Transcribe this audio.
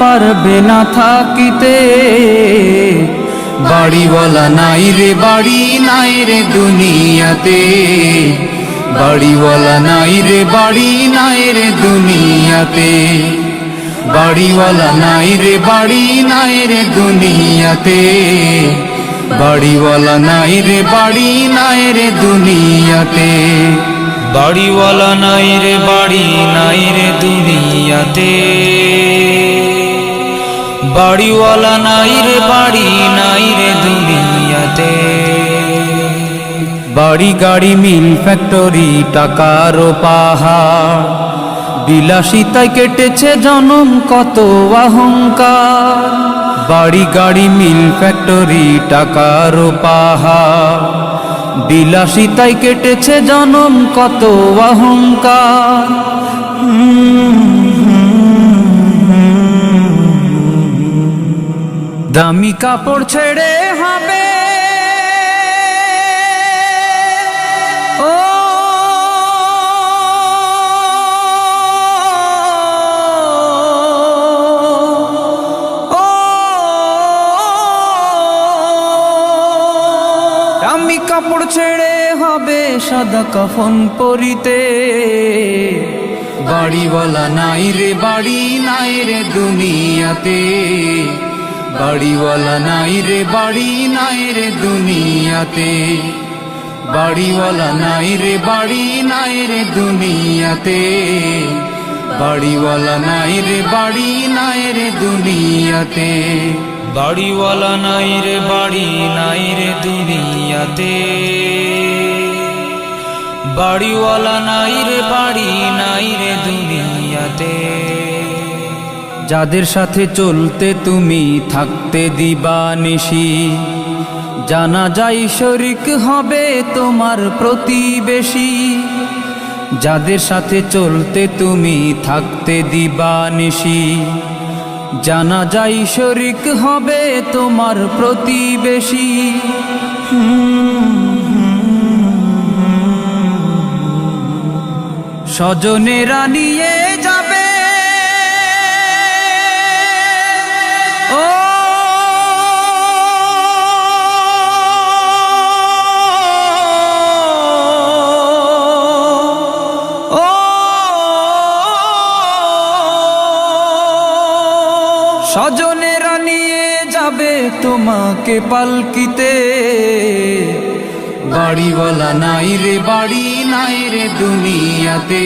পারবে না থাকিতে। বাড়িওয়ালা নাই রে বাড়ি নাই রে দুনিয়াতে, বাড়িওয়ালা নাই রে বাড়ি নাই রে দুনিয়াতে, বাড়িওয়ালা নাই রে বাড়ি নাই রে দুনিয়াতে, বাড়িওয়ালা নাই রে বাড়ি নাই রে দুনিয়াতে। বাড়িওয়ালা নাই রে বাড়ি নাই রে দুনিয়াতে, বাড়িওয়ালা নাই রে বাড়ি নাই রে দুনিয়াতে। বাড়ি গাড়ি মিল ফ্যাক্টরি টাকার পাহাড়, বিলাসিতায় কেটেছে জনম কত অহংকার। বাড়ি গাড়ি মিল ফ্যাক্টরি টাকার পাহাড়, বিলাসিতায় কেটেছে জনম কত অহংকার। দামি কাপড় ছেড়ে হবে ও দামি কাপড় ছেড়ে হবে সাদা কাফন পরিতে। বাড়িওয়ালা নাই রে বাড়ি নাই রে দুনিয়াতে, বাড়িওয়ালা নাই রে বাড়ি নাই রে দুনিয়াতে, বাড়িওয়ালা নাই রে বাড়ি নাই রে দুনিয়াতে, বাড়িওয়ালা নাই রে বাড়ি নাই রে দুনিয়াতে। বাড়িওয়ালা নাই রে বাড়ি নাই রে দুনিয়াতে, বাড়িওয়ালা নাই রে বাড়ি নাই রে দুনিয়াতে। যাদের সাথে চলতে তুমি থাকতে দিবানিশি, জানা যায় শরিক হবে তোমার প্রতিবেশী। যাদের সাথে চলতে তুমি থাকতে দিবানিশি, জানা যায় শরিক হবে তোমার প্রতিবেশী। স্বজনেরা নিয়ে যাবে ও স্বজনেরা নিয়ে যাবে তোমাকে পালকিতে। বাড়িওয়ালা নাই রে বাড়ি নাই রে দুনিয়াতে।